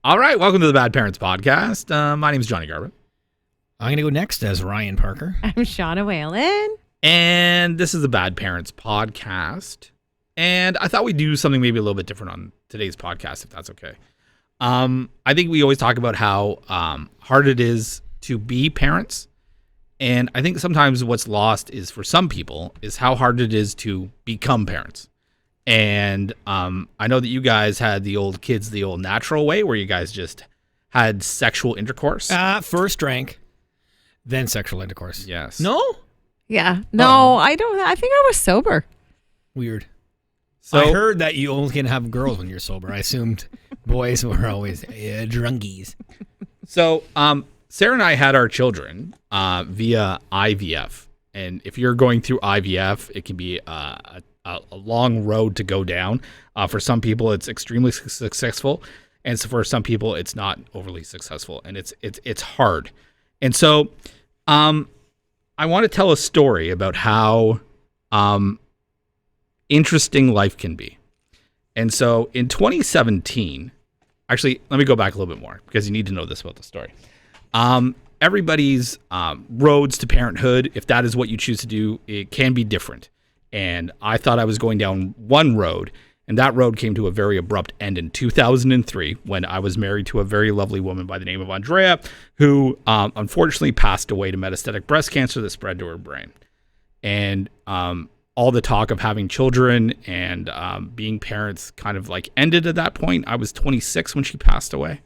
All right, welcome to the Bad Parents Podcast. My name is Johnny Garbutt. I'm going to go next as Ryan Parker. I'm Shauna Whalen. And this is the Bad Parents Podcast. And I thought we'd do something maybe a little bit different on today's podcast, if that's okay. I think we always talk about how hard it is to be parents. And I think sometimes what's lost is, for some people, is how hard it is to become parents. And I know that you guys had the old kids the old natural way, where you guys just had sexual intercourse. First drank, then sexual intercourse. Yes. No? Yeah. No, I don't. I think I was sober. Weird. So I heard that you only can have girls when you're sober. I assumed boys were always drunkies. So Sarah and I had our children via IVF. And if you're going through IVF, it can be a long road to go down. For some people, it's extremely successful, and so for some people, it's not overly successful, and it's hard. And so, I want to tell a story about how interesting life can be. And so, in 2017, actually, let me go back a little bit more because you need to know this about the story. Everybody's roads to parenthood, if that is what you choose to do, it can be different. And I thought I was going down one road, and that road came to a very abrupt end in 2003 when I was married to a very lovely woman by the name of Andrea, who unfortunately passed away to metastatic breast cancer that spread to her brain. And all the talk of having children and being parents kind of like ended at that point. I was 26 when she passed away,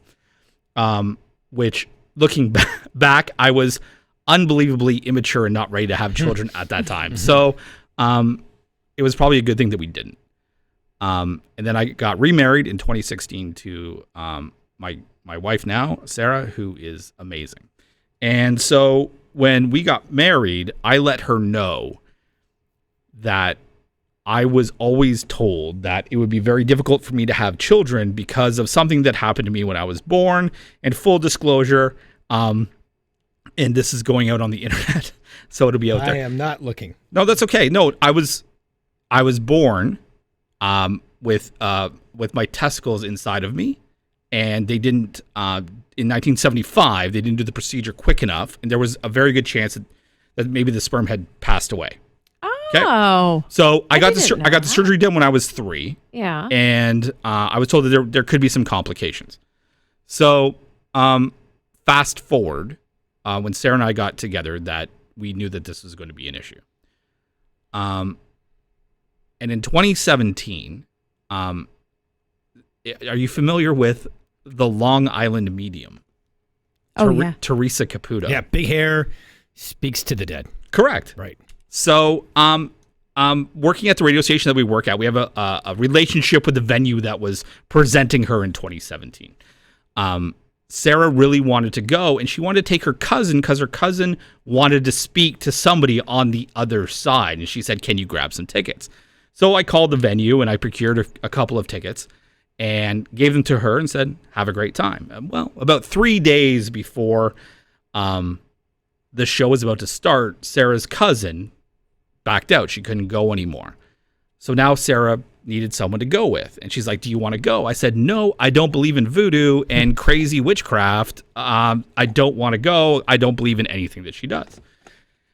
which, looking back, I was unbelievably immature and not ready to have children at that time. So it was probably a good thing that we didn't. And then I got remarried in 2016 to my wife now, Sarah, who is amazing. And so when we got married, I let her know that I was always told that it would be very difficult for me to have children because of something that happened to me when I was born. And full disclosure, and this is going out on the internet, so it'll be out there. I am not looking. No, that's okay. No, I was born with my testicles inside of me, and they didn't in 1975 they didn't do the procedure quick enough, and there was a very good chance that maybe the sperm had passed away. Oh. Okay? So I got the that. surgery done when I was 3. Yeah. And I was told that there could be some complications. So fast forward, when Sarah and I got together, that we knew that this was going to be an issue. And in 2017, are you familiar with the Long Island medium? Oh, yeah. Teresa Caputo. Yeah, big hair speaks to the dead. Correct. Right. So, working at the radio station that we work at, we have a relationship with the venue that was presenting her in 2017. Sarah really wanted to go, and she wanted to take her cousin because her cousin wanted to speak to somebody on the other side. And she said, "Can you grab some tickets?" So I called the venue and I procured a couple of tickets and gave them to her and said, "Have a great time." Well, about 3 days before the show was about to start, Sarah's cousin backed out. She couldn't go anymore. So now Sarah needed someone to go with. And she's like, "Do you want to go?" I said, "No, I don't believe in voodoo and crazy witchcraft. I don't want to go. I don't believe in anything that she does."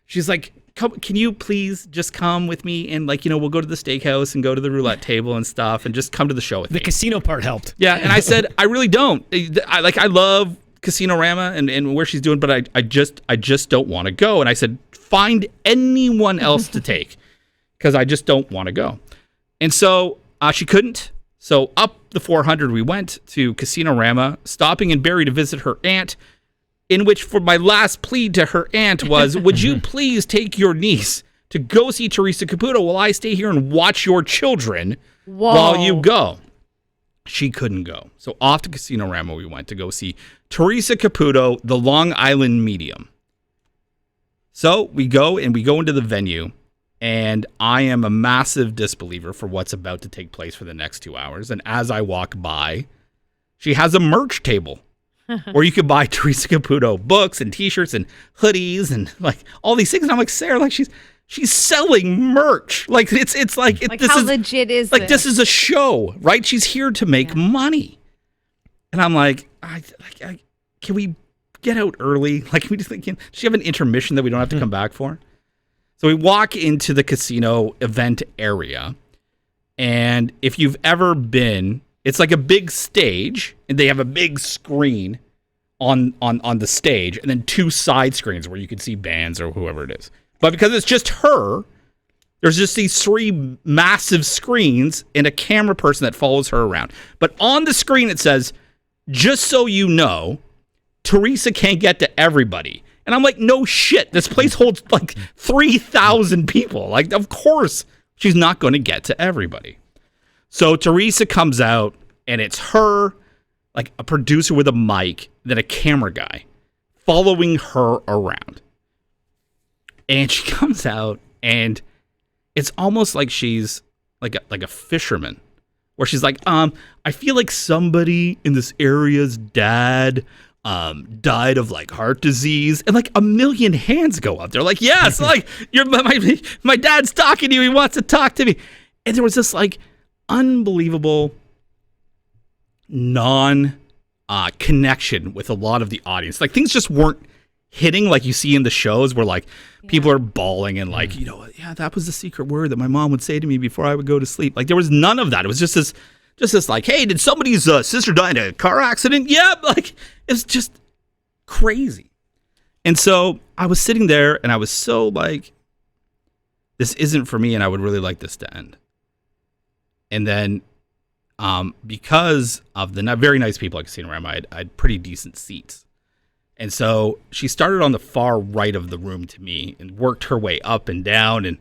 She's like, "Can you please just come with me? And we'll go to the steakhouse and go to the roulette table and stuff and just come to the show with me." The casino part helped. Yeah. And I said, "I really don't. I love Casino-Rama and where she's doing, but I just don't want to go." And I said, "Find anyone else to take because I just don't want to go." And so she couldn't. So up the 400 we went to Casino-Rama, stopping in Barrie to visit her aunt, in which for my last plea to her aunt was, "Would you please take your niece to go see Teresa Caputo while I stay here and watch your children while you go?" She couldn't go. So off to Casino-Rama we went to go see Teresa Caputo, the Long Island medium. So we go into the venue, and I am a massive disbeliever for what's about to take place for the next 2 hours. And as I walk by, she has a merch table where you could buy Teresa Caputo books and t-shirts and hoodies and all these things. And I'm like, "Sarah, she's selling merch. It's how legit is this is a show, right? She's here to make money." And I'm like, can we get out early? Like, can we just does she have an intermission that we don't have to come back for? So we walk into the casino event area. And if you've ever been, it's like a big stage, and they have a big screen on the stage, and then 2 side screens where you can see bands or whoever it is. But because it's just her, there's just these 3 massive screens and a camera person that follows her around. But on the screen it says, just so you know, Teresa can't get to everybody. And I'm like, no shit. This place holds like 3,000 people. Like, of course she's not going to get to everybody. So Teresa comes out, and it's her, like a producer with a mic, then a camera guy following her around. And she comes out, and it's almost like she's like a fisherman, where she's like, I feel like somebody in this area's dad died of like heart disease, and like a million hands go up. They're like, yes, like my dad's talking to you. He wants to talk to me. And there was this like unbelievable connection with a lot of the audience. Like, things just weren't hitting like you see in the shows where like people are bawling and like, yeah, that was the secret word that my mom would say to me before I would go to sleep. Like, there was none of that. It was just this like, hey, did somebody's sister die in a car accident? Yeah, like, it's just crazy. And so I was sitting there, and I was so like, this isn't for me, and I would really like this to end. And then because of the very nice people at Casino Rama, I had pretty decent seats. And so she started on the far right of the room to me and worked her way up and down. And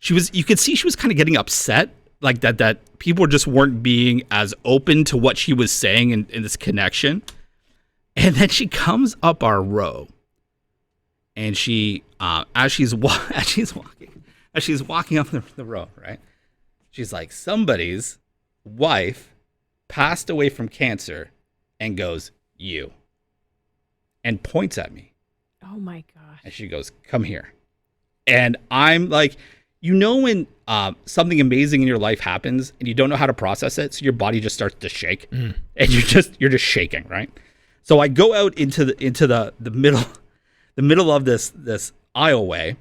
you could see she was kind of getting upset, like that people just weren't being as open to what she was saying in this connection. And then she comes up our row, and she, as she's walking up the row, right? She's like, somebody's wife passed away from cancer, and goes, you, and points at me. Oh my gosh. And she goes, come here. And I'm like, when something amazing in your life happens and you don't know how to process it, so your body just starts to shake, and you're just shaking, right? So I go out into the middle of this aisleway,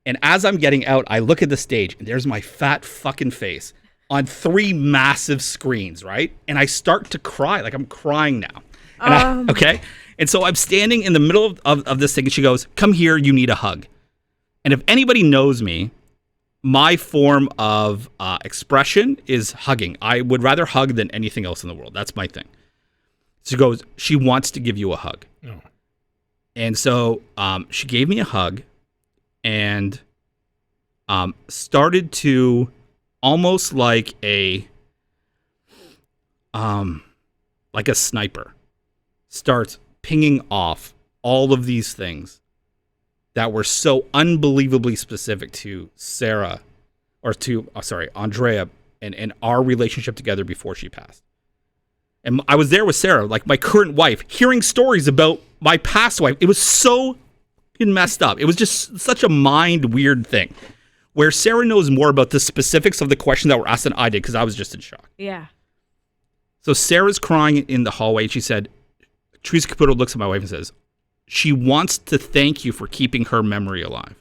and as I'm getting out, I look at the stage, and there's my fat fucking face on 3 massive screens, right? And I start to cry, like I'm crying now. And okay? And so I'm standing in the middle of this thing, and she goes, come here, you need a hug. And if anybody knows me, my form of expression is hugging. I would rather hug than anything else in the world. That's my thing. She goes, she wants to give you a hug. Oh. And so she gave me a hug, and started to almost like a sniper starts pinging off all of these things that were so unbelievably specific to Sarah, or to Andrea, and our relationship together before she passed. And I was there with Sarah, like my current wife, hearing stories about my past wife. It was so messed up. It was just such a weird thing, where Sarah knows more about the specifics of the questions that were asked than I did, because I was just in shock. Yeah. So Sarah's crying in the hallway. She said, Teresa Caputo looks at my wife and says, she wants to thank you for keeping her memory alive.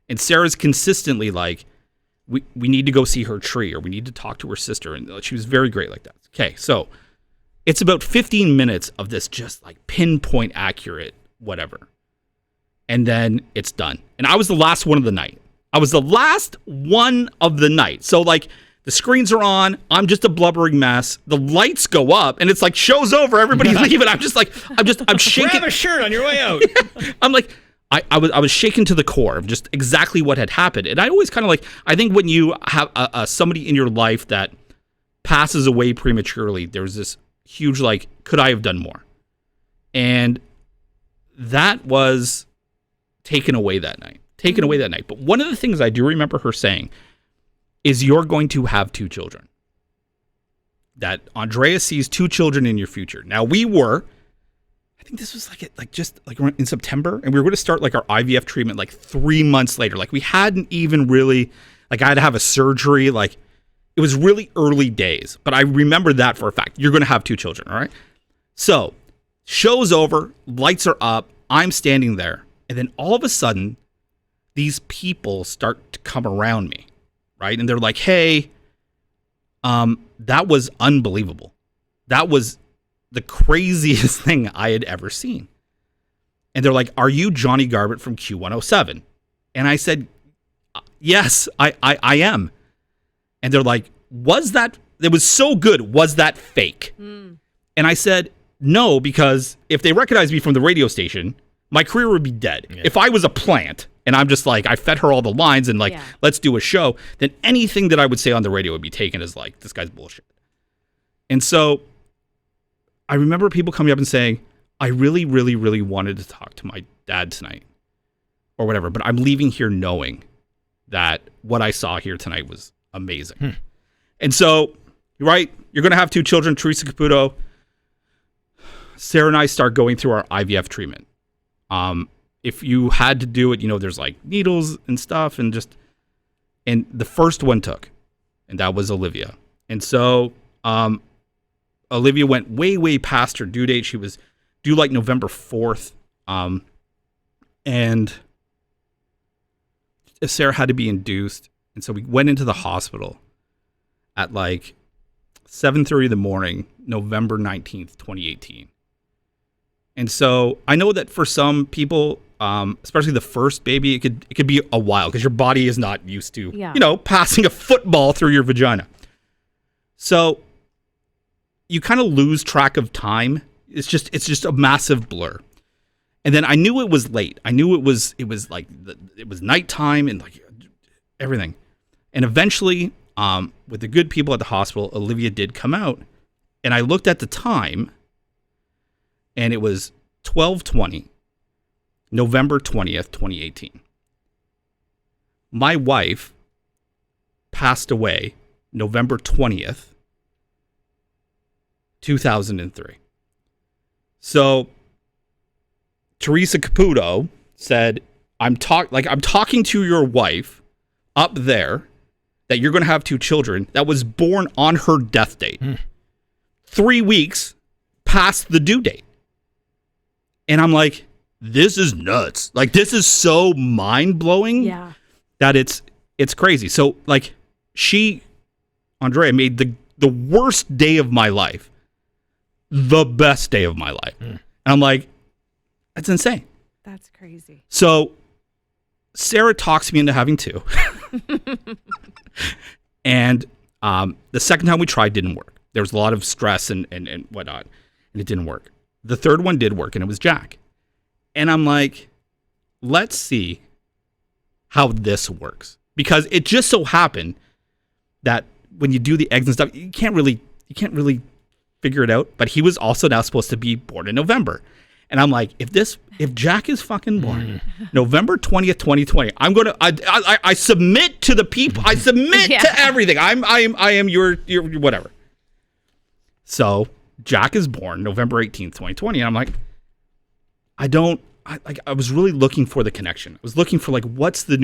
And Sarah's consistently like, we need to go see her tree, or we need to talk to her sister. And she was very great like that. Okay, so it's about 15 minutes of this just like pinpoint accurate whatever. And then it's done. And I was the last one of the night. So like, the screens are on. I'm just a blubbering mess. The lights go up, and it's like show's over. Everybody's leaving. I'm shaking. Grab a shirt on your way out. I'm like, I was shaken to the core of just exactly what had happened. And I always kind of like, I think when you have somebody in your life that passes away prematurely, there's this huge like, could I have done more? And that was taken away that night. But one of the things I do remember her saying is, you're going to have 2 children. That Andrea sees 2 children in your future. Now I think this was just in September, and we were going to start like our IVF treatment like 3 months later. Like, we hadn't even really, like, I had to have a surgery. Like, it was really early days, but I remember that for a fact. You're going to have 2 children, all right? So, show's over, lights are up, I'm standing there, and then all of a sudden, these people start to come around me, right? And they're like, hey, that was unbelievable. That was the craziest thing I had ever seen. And they're like, are you Johnny Garbett from Q107? And I said, yes, I am. And they're like, it was so good. Was that fake? And I said, no, because if they recognized me from the radio station, my career would be dead. Yeah. If I was a plant and I'm just like, I fed her all the lines and let's do a show, then anything that I would say on the radio would be taken as like, this guy's bullshit. And so I remember people coming up and saying, I really, really, really wanted to talk to my dad tonight or whatever, but I'm leaving here knowing that what I saw here tonight was amazing. And so, right, you're going to have 2 children, Teresa Caputo. Sarah and I start going through our IVF treatment. If you had to do it, there's like needles and stuff and the first one took, and that was Olivia. And so, Olivia went way, way past her due date. She was due like November 4th. And Sarah had to be induced. And so we went into the hospital at like 7:30 in the morning, November 19th, 2018. And so I know that for some people, especially the first baby, it could be a while because your body is not used to, passing a football through your vagina. So you kind of lose track of time. It's just a massive blur. And then I knew it was late. I knew it was like it was nighttime and like everything. And eventually, with the good people at the hospital, Olivia did come out, and I looked at the time, and it was 12:20, November 20th, 2018. My wife passed away November 20th, 2003. So Teresa Caputo said, I'm talking to your wife up there that you're going to have 2 children that was born on her death date. 3 weeks past the due date. And I'm like, this is nuts. Like, this is so mind-blowing that it's crazy. So, like, Andrea made the worst day of my life the best day of my life. And I'm like, that's insane. That's crazy. So Sarah talks me into having 2. And the second time we tried didn't work. There was a lot of stress and whatnot, and it didn't work. The third one did work, and it was Jack. And I'm like, let's see how this works. Because it just so happened that when you do the eggs and stuff, you can't really figure it out. But he was also now supposed to be born in November. And I'm like, if Jack is fucking born November 20th, 2020, I submit to the people. I submit to everything. I am your whatever. So Jack is born November 18th, 2020. And I'm like, I was really looking for the connection. I was looking for like, what's the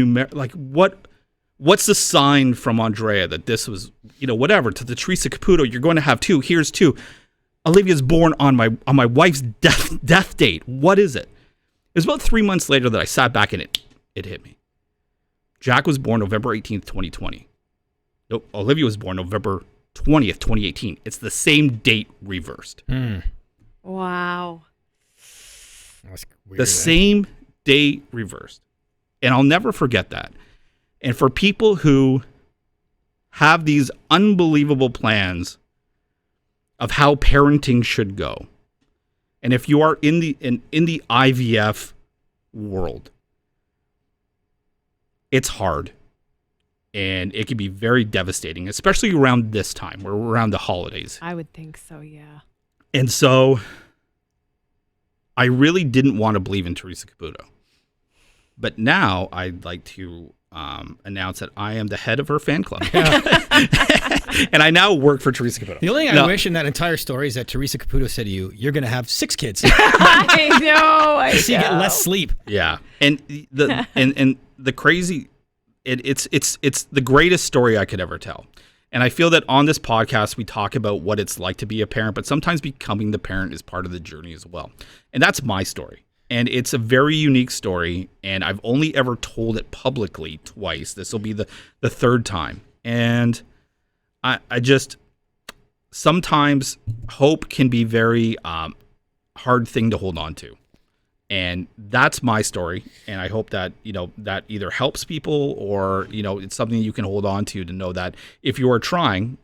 what's the sign from Andrea that this was, whatever, to the Teresa Caputo, you're going to have 2. Here's 2. Olivia's born on my wife's death date. What is it? It was about 3 months later that I sat back and it hit me. Jack was born November 18th, 2020. Nope, Olivia was born November 20th, 2018. It's the same date reversed. Wow. That's weird. The same date reversed. And I'll never forget that. And for people who have these unbelievable plans of how parenting should go, and if you are in the IVF world, it's hard, and it can be very devastating, especially around this time, or around the holidays. I would think so, yeah. And so, I really didn't want to believe in Teresa Caputo, but now I'd like to announce that I am the head of her fan club. And I now work for Teresa Caputo. The only thing I wish in that entire story is that Teresa Caputo said to you, you're going to have 6 kids. I know. So you get less sleep. Yeah. And the crazy, it's the greatest story I could ever tell. And I feel that on this podcast, we talk about what it's like to be a parent, but sometimes becoming the parent is part of the journey as well. And that's my story. And it's a very unique story. And I've only ever told it publicly twice. This will be the third time. And I just, sometimes hope can be very hard thing to hold on to. And that's my story. And I hope that, that either helps people or, it's something you can hold on to know that if you are trying,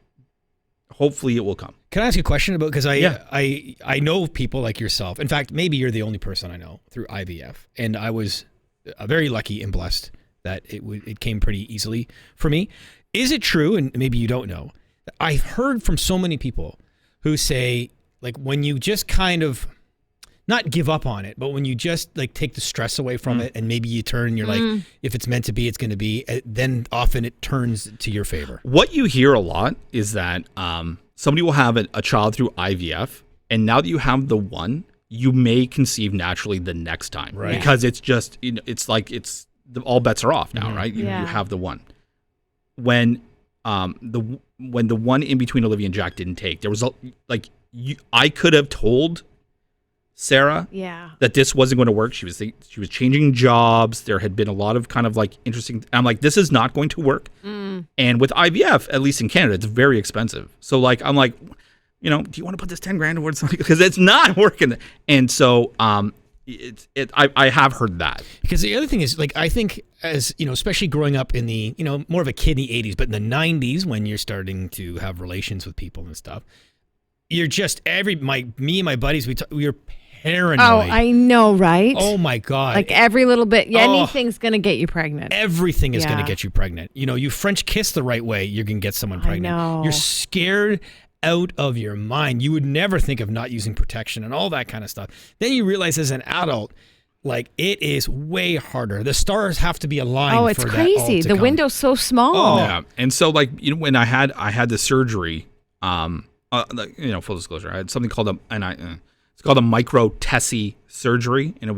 hopefully it will come. Can I ask you a question about, because I know people like yourself. In fact, maybe you're the only person I know through IVF. And I was very lucky and blessed that it came pretty easily for me. Is it true, and maybe you don't know, I've heard from so many people who say, like, when you just kind of not give up on it, but when you just like take the stress away from it and maybe you turn and you're like, if it's meant to be, it's going to be, then often it turns to your favor. What you hear a lot is that somebody will have a child through IVF, and now that you have the one, you may conceive naturally the next time. Right. Because it's just, it's like all bets are off now, right? You have the one. When the one in between Olivia and Jack didn't take, there was I could have told Sarah that this wasn't going to work. She was changing jobs. There had been a lot of kind of like interesting. I'm like, this is not going to work. And with IVF, at least in Canada, it's very expensive. So like, I'm like, do you want to put this 10 grand towards something? Because it's not working. And so I have heard that. Because the other thing is, like, I think as, especially growing up in the, more of a kid in the 80s, but in the 90s when you're starting to have relations with people and stuff, you're just me and my buddies, we were paranoid. Oh, I know, right? Oh my God. Like every little bit, anything's going to get you pregnant. Everything is going to get you pregnant. You French kiss the right way, you're going to get someone pregnant. I know. You're scared out of your mind. You would never think of not using protection and all that kind of stuff. Then you realize as an adult, like, it is way harder. The stars have to be aligned. Oh, it's for crazy. That all to The come. window's so small. Oh, yeah. And so like, when I had the surgery, full disclosure, I had something called it's called a micro-Tessie surgery, and it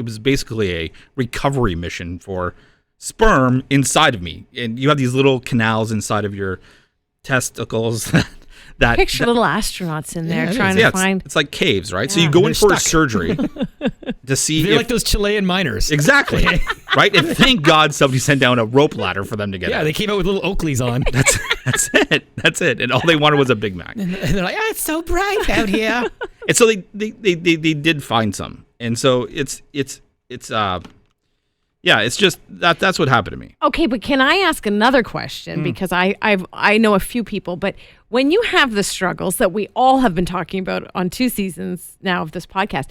was basically a recovery mission for sperm inside of me. And you have these little canals inside of your testicles that Picture little astronauts in there Yeah, it trying is. to find. it's like caves, right? So Yeah. you go They're in for a stuck. surgery to see They're if like those Chilean miners. exactly right. And thank God somebody sent down a rope ladder for them to get Yeah, out. they came out with little Oakleys on. That's it. And all they wanted was a Big Mac. And they're like, it's so bright out here. And so they did find some. And so it's just that's what happened to me. Okay, but can I ask another question? Because I know a few people, but when you have the struggles that we all have been talking about on 2 seasons now of this podcast,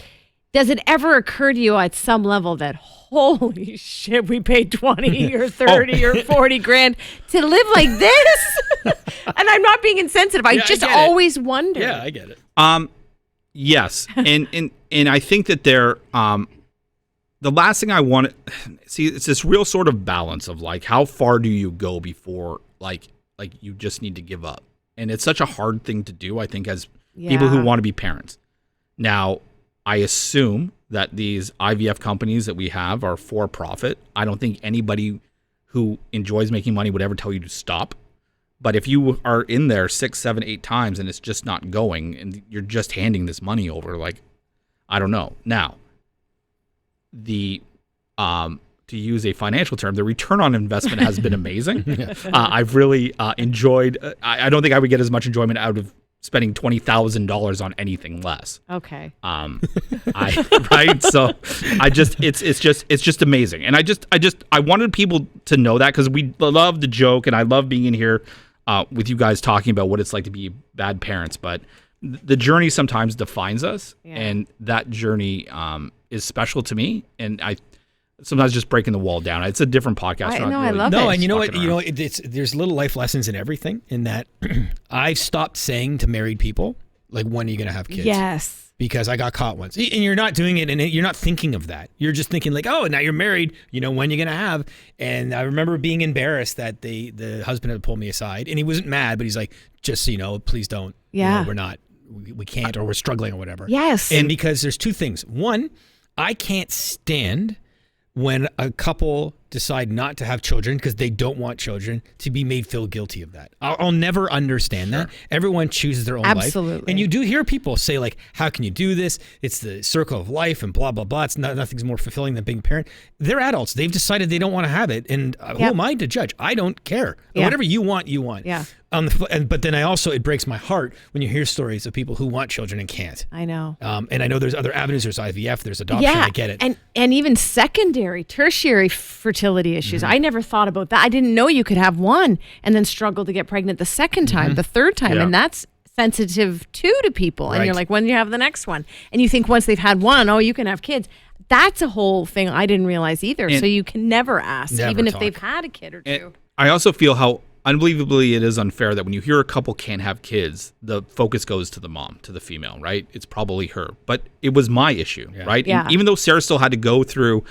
does it ever occur to you at some level that, holy shit, we paid 20 or 30 or 40 grand to live like this? And I'm not being insensitive. I just always wonder. Yeah, I get it. Yes. And I think that the last thing I want to see, it's this real sort of balance of like, how far do you go before like you just need to give up? And it's such a hard thing to do, I think, as people who want to be parents. Now, I assume that these IVF companies that we have are for profit. I don't think anybody who enjoys making money would ever tell you to stop. But if you are in there 6, 7, 8 times and it's just not going and you're just handing this money over, like, I don't know. Now, to use a financial term, the return on investment has been amazing. I've really enjoyed. I don't think I would get as much enjoyment out of spending $20,000 on anything less. Okay. Right. So it's just amazing, and I wanted people to know that because we love the joke, and I love being in here with you guys talking about what it's like to be bad parents, but the journey sometimes defines us, and that journey is special to me, and I sometimes just breaking the wall down. It's a different podcast. I love it. No, and you know what? There's little life lessons in everything. In that, I've stopped saying to married people, like, when are you going to have kids? Yes. Because I got caught once, and you're not doing it, and you're not thinking of that. You're just thinking like, oh, now you're married. When are you going to have? And I remember being embarrassed that the husband had pulled me aside, and he wasn't mad, but he's like, just so you know, please don't. Yeah. We're not. We can't, or we're struggling, or whatever. Yes. And because there's 2 things. One, I can't stand when a couple decide not to have children because they don't want children to be made feel guilty of that. I'll never understand that. Everyone chooses their own life. Absolutely. And you do hear people say like, how can you do this? It's the circle of life and blah, blah, blah. It's nothing's more fulfilling than being a parent. They're adults. They've decided they don't want to have it. And who am I to judge? I don't care. Whatever you want, you want. Yeah. But then it breaks my heart when you hear stories of people who want children and can't. I know. And I know there's other avenues. There's IVF, there's adoption. I get it. And even secondary, tertiary fertility issues. I never thought about that. I didn't know you could have one and then struggle to get pregnant the second time, the third time. Yeah. And that's sensitive too to people. And Right. you're like, when do you have the next one? And you think once they've had one, you can have kids. That's a whole thing I didn't realize either. And so you can never ask, Never even if talk. they've had a kid or two. I also feel how unbelievably it is unfair that when you hear a couple can't have kids, the focus goes to the mom, to the female, right? It's probably her. But it was my issue, right? Yeah. And even though Sarah still had to go through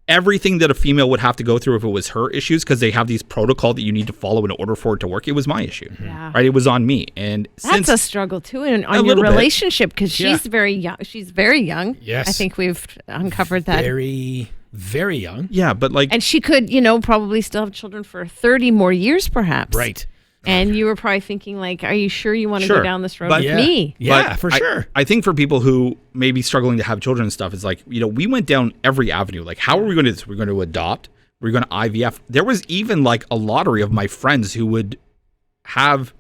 everything that a female would have to go through if it was her issues, because they have these protocol that you need to follow in order for it to work, it was my issue, Yeah. right? It was on me. And That's a struggle too on your little bit. relationship because she's very young. She's very young. Yes. I think we've uncovered that. Very, very young. yeah, but like, And she could, probably still have children for 30 more years, perhaps. Right. And you were probably thinking, like, are you sure you want to go Sure. down this road But- with me? Yeah, but for sure. I think for people who may be struggling to have children and stuff, it's like, we went down every avenue. Like, how are we going to do this? We're going to adopt. We're going to IVF. There was even like a lottery of my friends who would have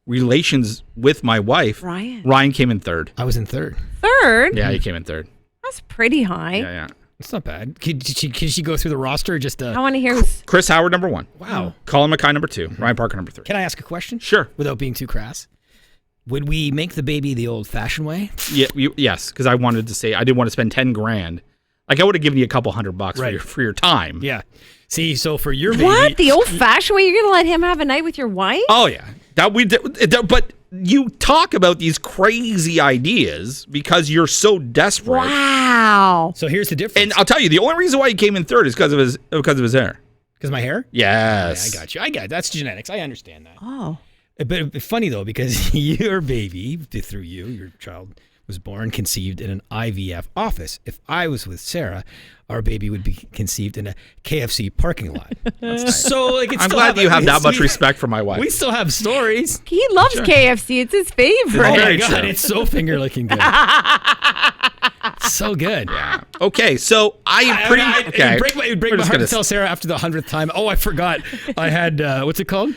relations with my wife. Ryan came in third. I was in third. Third? Yeah, he came in third. That's pretty high. Yeah. It's not bad. Can she go through the roster? Just I want to hear who's. Chris Howard, number 1. Wow. Colin McKay, number 2. Ryan Parker, number 3. Can I ask a question? Sure. Without being too crass. Would we make the baby the old-fashioned way? Yeah. Yes, because I wanted to say I didn't want to spend $10,000. Like I would have given you a couple $100 Right. for your time. Yeah. See, so for your baby, What? The old fashioned way? You're going to let him have a night with your wife? Oh yeah, that we did. But you talk about these crazy ideas because you're so desperate. Wow. So here's the difference. And I'll tell you, the only reason why he came in third is because of his hair. Because my hair? Yes. Yeah, I got you. I got it. That's genetics. I understand that. Oh. But funny though, because your baby, through you, your child was born, conceived in an IVF office. If I was with Sarah, our baby would be conceived in a KFC parking lot. So like, I'm glad you have that much respect for my wife. We still have stories. He loves KFC. It's his favorite. Oh my Very God, true. it's so finger licking good. So good. Yeah. Okay, so okay. It would break We're my just heart to gonna- tell Sarah after the 100th time. Oh, I forgot. I had what's it called?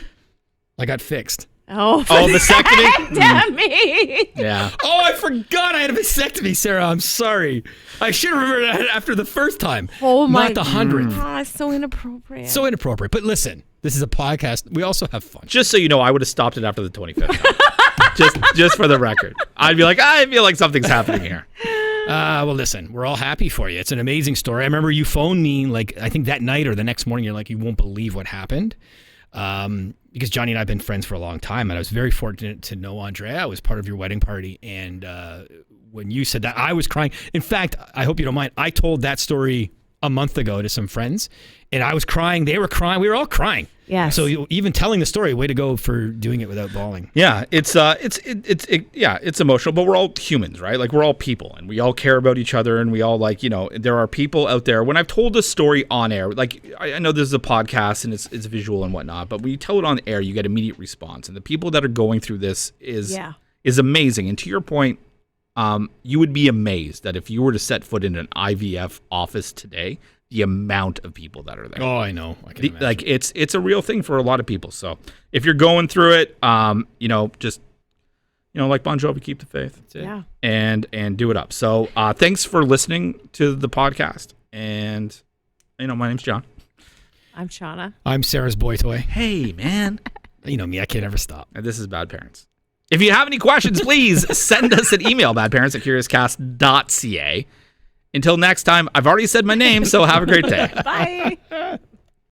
I got fixed. Oh, vasectomy? Demi. Yeah. Oh, I forgot I had a vasectomy, Sarah. I'm sorry. I should have remembered that after the first time. Oh my Not the 100th. God, so inappropriate. So inappropriate. But listen, this is a podcast. We also have fun. Just so you know, I would have stopped it after the 25th. just for the record, I'd be like, I feel like something's happening here. Well, listen, we're all happy for you. It's an amazing story. I remember you phoned me, like, I think that night or the next morning, you're like, you won't believe what happened. Because Johnny and I have been friends for a long time, and I was very fortunate to know Andrea. I was part of your wedding party, and when you said that, I was crying. In fact, I hope you don't mind, I told that story a month ago to some friends, and I was crying. They were crying. We were all crying. Yes. So even telling the story, way to go for doing it without bawling. Yeah, it's emotional, but we're all humans, right? Like we're all people, and we all care about each other, and we all there are people out there. When I've told this story on air, like I know this is a podcast and it's visual and whatnot, but when you tell it on air, you get immediate response, and the people that are going through this is amazing. And to your point, you would be amazed that if you were to set foot in an IVF office today, the amount of people that are there. Oh, I know. I can imagine. Like it's a real thing for a lot of people. So if you're going through it, just like Bon Jovi, keep the faith. That's it. Yeah. And do it up. So thanks for listening to the podcast. And my name's John. I'm Shauna. I'm Sarah's boy toy. Hey man. You know me, I can't ever stop. And this is Bad Parents. If you have any questions, please send us an email, badparents@curiouscast.ca. Until next time, I've already said my name, so have a great day. Bye.